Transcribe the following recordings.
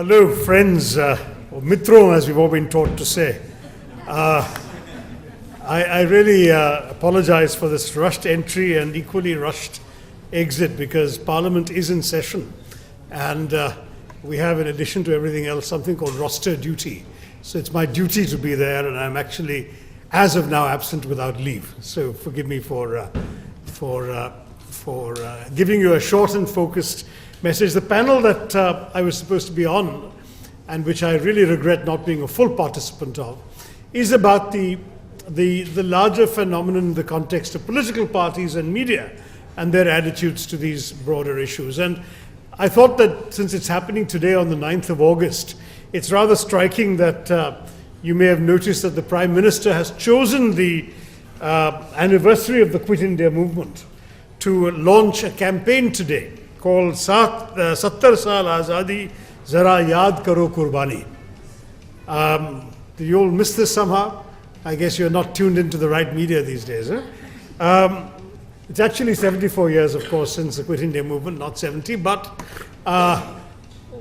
Hello, friends, or mitro, as we've all been taught to say. I really apologize for this rushed entry and equally rushed exit, because Parliament is in session, and we have, in addition to everything else, something called roster duty. So it's my duty to be there, and I'm actually, as of now, absent without leave. So forgive me for giving you a short and focused message. The panel that I was supposed to be on, and which I really regret not being a full participant of, is about the larger phenomenon in the context of political parties and media and their attitudes to these broader issues. And I thought that since it's happening today on the 9th of August, it's rather striking that you may have noticed that the Prime Minister has chosen the anniversary of the Quit India movement to launch a campaign today called 70 Saal Azadi Zara Yaad Karo Kurbani. You all missed this somehow? I guess you're not tuned into the right media these days. It's actually 74 years, of course, since the Quit India movement, not 70, but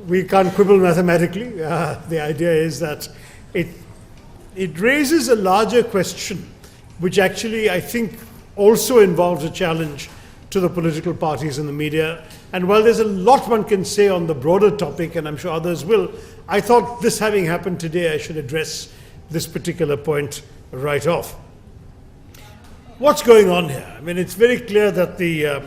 we can't quibble mathematically. The idea is that it raises a larger question, which actually I think also involves a challenge to the political parties and the media. And while there's a lot one can say on the broader topic, and I'm sure others will, I thought this having happened today, I should address this particular point right off. What's going on here? I mean, it's very clear that the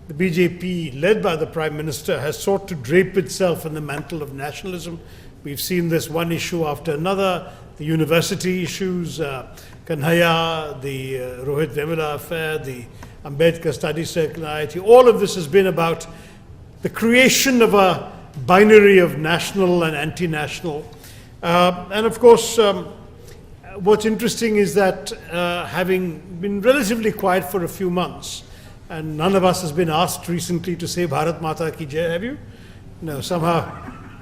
BJP, led by the Prime Minister, has sought to drape itself in the mantle of nationalism. We've seen this one issue after another, the university issues, Kanhaiya, the Rohit Vemula affair, the Ambedkar Study Circularity. All of this has been about the creation of a binary of national and anti-national. And of course, what's interesting is that having been relatively quiet for a few months, and none of us has been asked recently to say Bharat Mata Ki Jai, have you? No, somehow.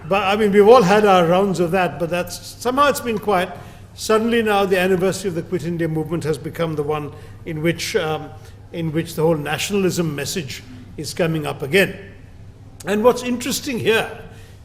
But I mean, we've all had our rounds of that, but somehow it's been quiet. Suddenly now the anniversary of the Quit India movement has become the one in which the whole nationalism message is coming up again. And what's interesting here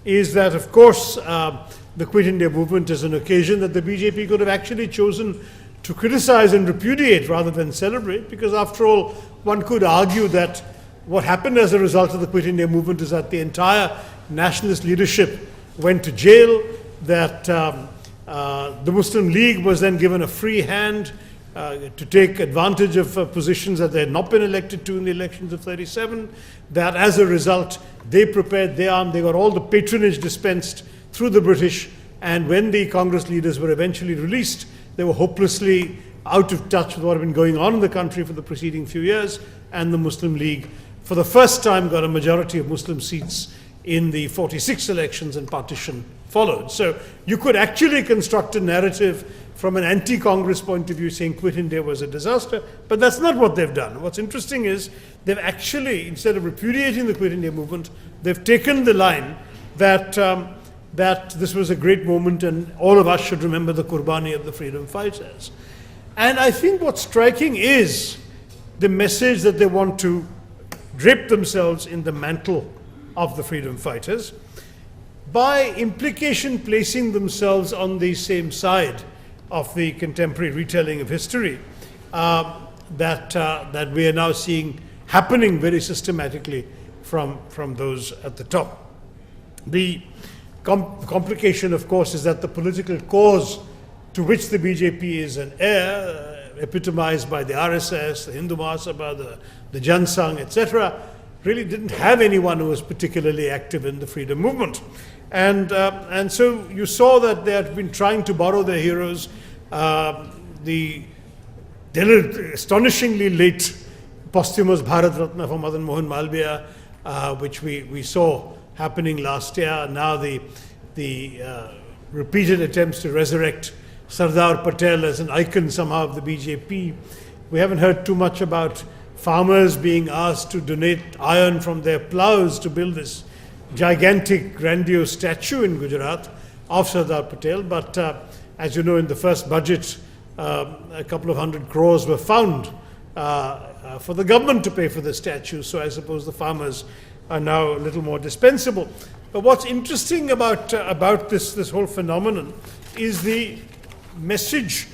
is that, of course, the Quit India movement is an occasion that the BJP could have actually chosen to criticize and repudiate rather than celebrate, because after all, one could argue that what happened as a result of the Quit India movement is that the entire nationalist leadership went to jail, that the Muslim League was then given a free hand to take advantage of positions that they had not been elected to in the elections of 37, that as a result they prepared their arm, they got all the patronage dispensed through the British, and when the Congress leaders were eventually released, they were hopelessly out of touch with what had been going on in the country for the preceding few years, and the Muslim League for the first time got a majority of Muslim seats in the 46 elections, and partition followed. So you could actually construct a narrative from an anti-Congress point of view saying Quit India was a disaster, but that's not what they've done. What's interesting is they've actually, instead of repudiating the Quit India movement, they've taken the line that this was a great moment and all of us should remember the Qurbani of the freedom fighters. And I think what's striking is the message that they want to drape themselves in the mantle of the freedom fighters, by implication placing themselves on the same side of the contemporary retelling of history that we are now seeing happening very systematically from those at the top. The complication, of course, is that the political cause to which the BJP is an heir, epitomized by the RSS, the Hindu Mahasabha, the Jan Sangh, etc., really didn't have anyone who was particularly active in the freedom movement. And so you saw that they had been trying to borrow their heroes. The astonishingly late posthumous Bharat Ratna for Madan Mohan Malviya, which we saw happening last year. Now the repeated attempts to resurrect Sardar Patel as an icon somehow of the BJP. We haven't heard too much about farmers being asked to donate iron from their plows to build this gigantic, grandiose statue in Gujarat of Sardar Patel. But as you know, in the first budget, a couple of 100 crores were found for the government to pay for the statue. So I suppose the farmers are now a little more dispensable. But what's interesting about this whole phenomenon is the message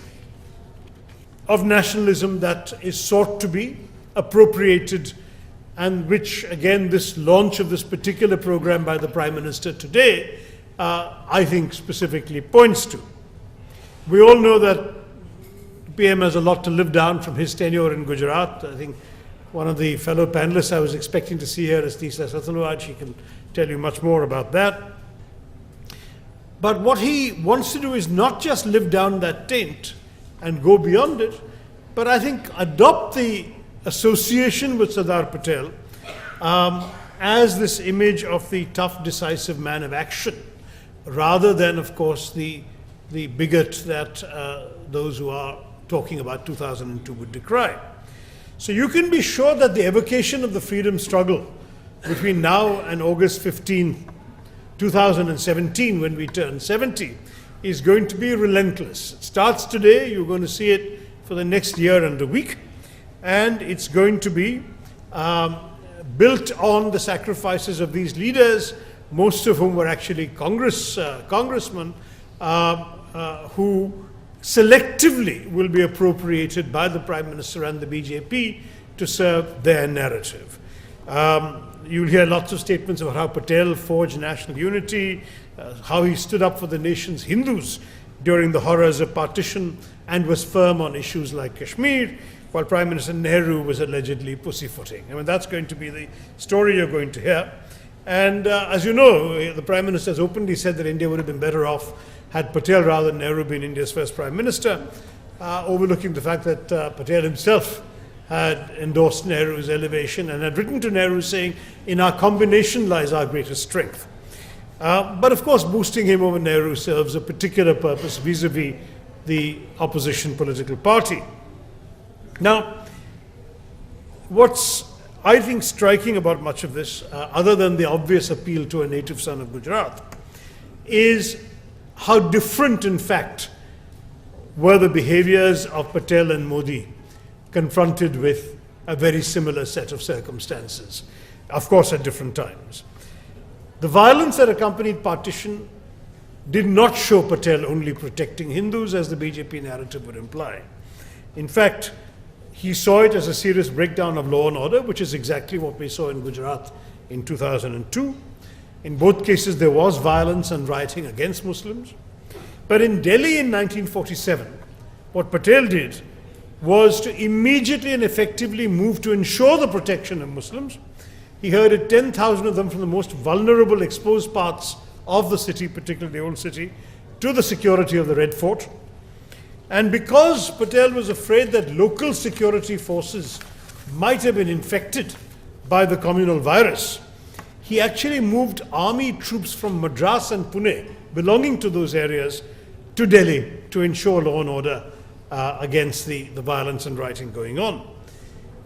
of nationalism that is sought to be appropriated, and which, again, this launch of this particular program by the Prime Minister today, I think specifically points to. We all know that PM has a lot to live down from his tenure in Gujarat. I think one of the fellow panelists I was expecting to see here is Shashi Tharoor. She can tell you much more about that. But what he wants to do is not just live down that taint and go beyond it, but I think adopt the association with Sardar Patel as this image of the tough, decisive man of action, rather than, of course, the bigot that those who are talking about 2002 would decry. So you can be sure that the evocation of the freedom struggle between now and August 15, 2017, when we turn 70, is going to be relentless. It starts today. You're going to see it for the next year and a week, and it's going to be built on the sacrifices of these leaders, most of whom were actually congressmen, who selectively will be appropriated by the Prime Minister and the BJP to serve their narrative. You'll hear lots of statements about how Patel forged national unity, how he stood up for the nation's Hindus during the horrors of partition and was firm on issues like Kashmir, while Prime Minister Nehru was allegedly pussyfooting. I mean, that's going to be the story you're going to hear. And as you know, the Prime Minister has openly said that India would have been better off had Patel rather than Nehru been India's first Prime Minister, overlooking the fact that Patel himself had endorsed Nehru's elevation and had written to Nehru saying, "In our combination lies our greatest strength." But of course, boosting him over Nehru serves a particular purpose vis-a-vis the opposition political party. Now, what's, I think, striking about much of this, other than the obvious appeal to a native son of Gujarat, is how different, in fact, were the behaviors of Patel and Modi confronted with a very similar set of circumstances, of course at different times. The violence that accompanied partition did not show Patel only protecting Hindus, as the BJP narrative would imply. In fact, he saw it as a serious breakdown of law and order, which is exactly what we saw in Gujarat in 2002. In both cases, there was violence and rioting against Muslims. But in Delhi in 1947, what Patel did was to immediately and effectively move to ensure the protection of Muslims. He herded 10,000 of them from the most vulnerable, exposed parts of the city, particularly the old city, to the security of the Red Fort. And because Patel was afraid that local security forces might have been infected by the communal virus, he actually moved army troops from Madras and Pune, belonging to those areas, to Delhi to ensure law and order against the violence and rioting going on.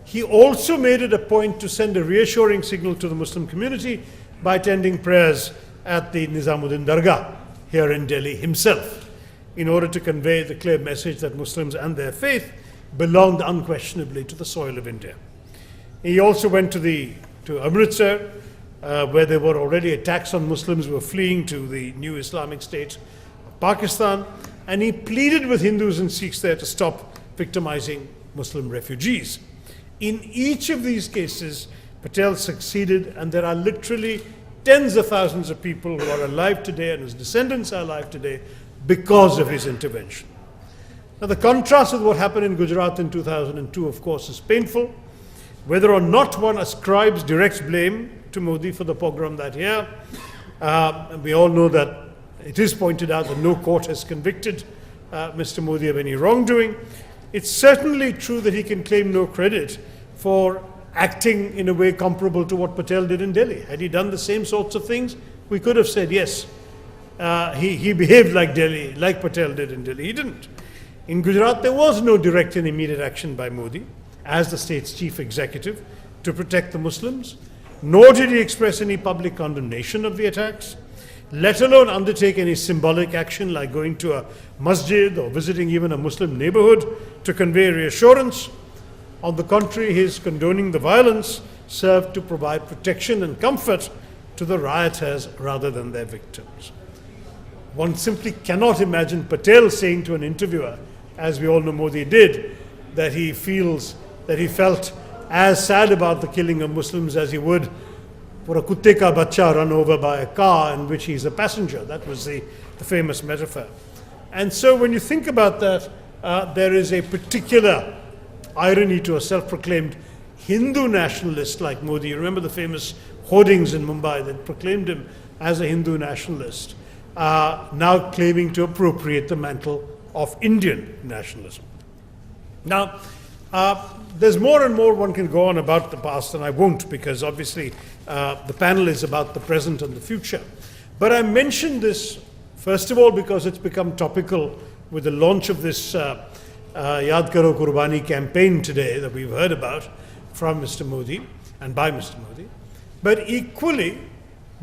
He also made it a point to send a reassuring signal to the Muslim community by attending prayers at the Nizamuddin Dargah here in Delhi himself, in order to convey the clear message that Muslims and their faith belonged unquestionably to the soil of India. He also went to Amritsar, where there were already attacks on Muslims who were fleeing to the new Islamic State of Pakistan, and he pleaded with Hindus and Sikhs there to stop victimizing Muslim refugees. In each of these cases, Patel succeeded, and there are literally tens of thousands of people who are alive today and whose descendants are alive today because of his intervention. Now, the contrast with what happened in Gujarat in 2002, of course, is painful. Whether or not one ascribes direct blame to Modi for the pogrom that year, and we all know that it is pointed out that no court has convicted Mr. Modi of any wrongdoing. It's certainly true that he can claim no credit for acting in a way comparable to what Patel did in Delhi. Had he done the same sorts of things, we could have said, yes, he behaved like Delhi, like Patel did in Delhi. He didn't. In Gujarat, there was no direct and immediate action by Modi as the state's chief executive to protect the Muslims, nor did he express any public condemnation of the attacks, let alone undertake any symbolic action like going to a masjid or visiting even a Muslim neighborhood to convey reassurance. On the contrary, his condoning the violence served to provide protection and comfort to the rioters rather than their victims. One simply cannot imagine Patel saying to an interviewer, as we all know Modi did, that he felt as sad about the killing of Muslims as he would for a kutte ka bacha run over by a car in which he's a passenger. That was the famous metaphor. And so when you think about that, there is a particular irony to a self-proclaimed Hindu nationalist like Modi. You remember the famous hoardings in Mumbai that proclaimed him as a Hindu nationalist, now claiming to appropriate the mantle of Indian nationalism. Now, there's more and more one can go on about the past, and I won't, because obviously the panel is about the present and the future. But I mentioned this, first of all, because it's become topical with the launch of this Yaad Karo Qurbani campaign today that we've heard about from Mr. Modi and by Mr. Modi. But equally,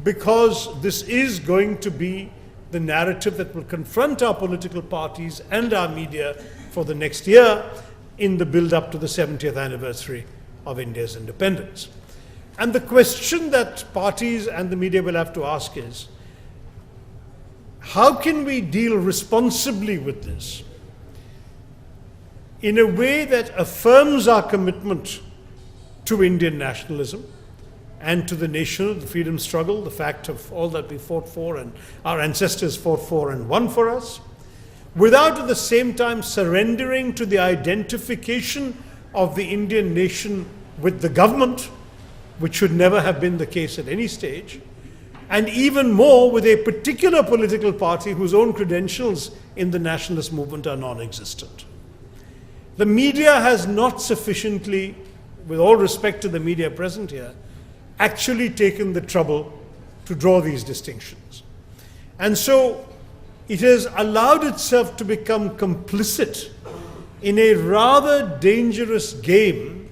because this is going to be the narrative that will confront our political parties and our media for the next year in the build-up to the 70th anniversary of India's independence. And the question that parties and the media will have to ask is, how can we deal responsibly with this in a way that affirms our commitment to Indian nationalism and to the nation, the freedom struggle, the fact of all that we fought for and our ancestors fought for and won for us, without at the same time surrendering to the identification of the Indian nation with the government, which should never have been the case at any stage, and even more with a particular political party whose own credentials in the nationalist movement are non-existent. The media has not sufficiently, with all respect to the media present here, actually taken the trouble to draw these distinctions. And so it has allowed itself to become complicit in a rather dangerous game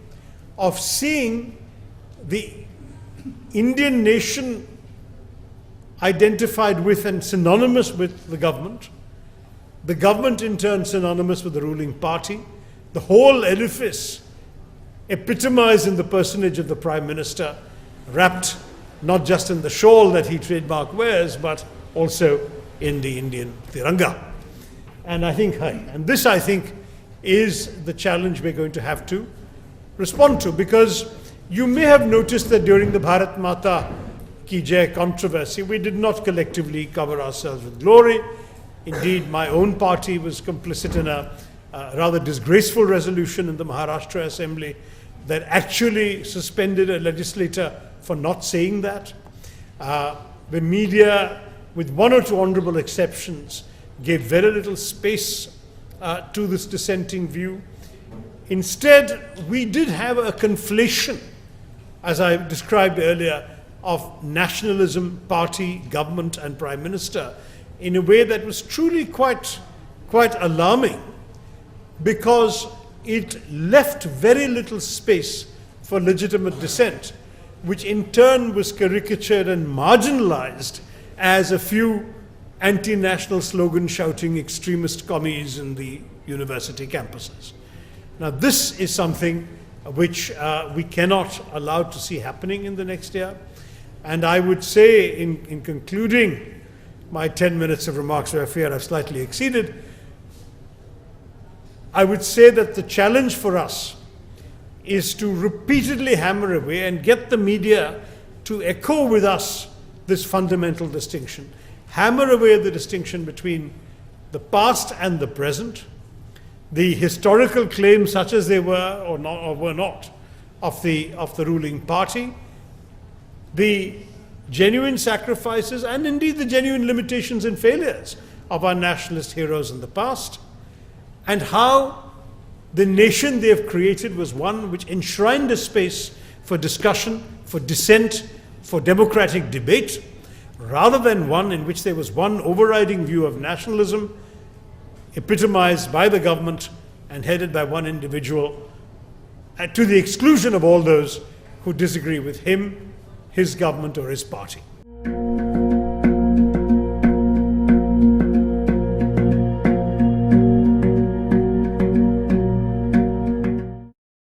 of seeing the Indian nation identified with and synonymous with the government in turn synonymous with the ruling party, the whole edifice epitomized in the personage of the Prime Minister, wrapped not just in the shawl that he trademark wears, but also in the Indian Tiranga. And this I think is the challenge we're going to have to respond to, because you may have noticed that during the Bharat Mata Ki Jai controversy, we did not collectively cover ourselves with glory. Indeed, my own party was complicit in a rather disgraceful resolution in the Maharashtra Assembly that actually suspended a legislator for not saying that. The media, with one or two honorable exceptions, gave very little space to this dissenting view. Instead, we did have a conflation, as I described earlier, of nationalism, party, government and Prime Minister in a way that was truly quite alarming, because it left very little space for legitimate dissent, which in turn was caricatured and marginalized as a few anti-national slogan shouting extremist commies in the university campuses. Now this is something which we cannot allow to see happening in the next year. And I would say, in concluding my 10 minutes of remarks, where I fear I've slightly exceeded, I would say that the challenge for us is to repeatedly hammer away and get the media to echo with us this fundamental distinction. Hammer away the distinction between the past and the present, the historical claims such as they were or were not of the ruling party, the genuine sacrifices and indeed the genuine limitations and failures of our nationalist heroes in the past, and how the nation they have created was one which enshrined a space for discussion, for dissent, for democratic debate, rather than one in which there was one overriding view of nationalism epitomized by the government and headed by one individual, to the exclusion of all those who disagree with him, his government or his party.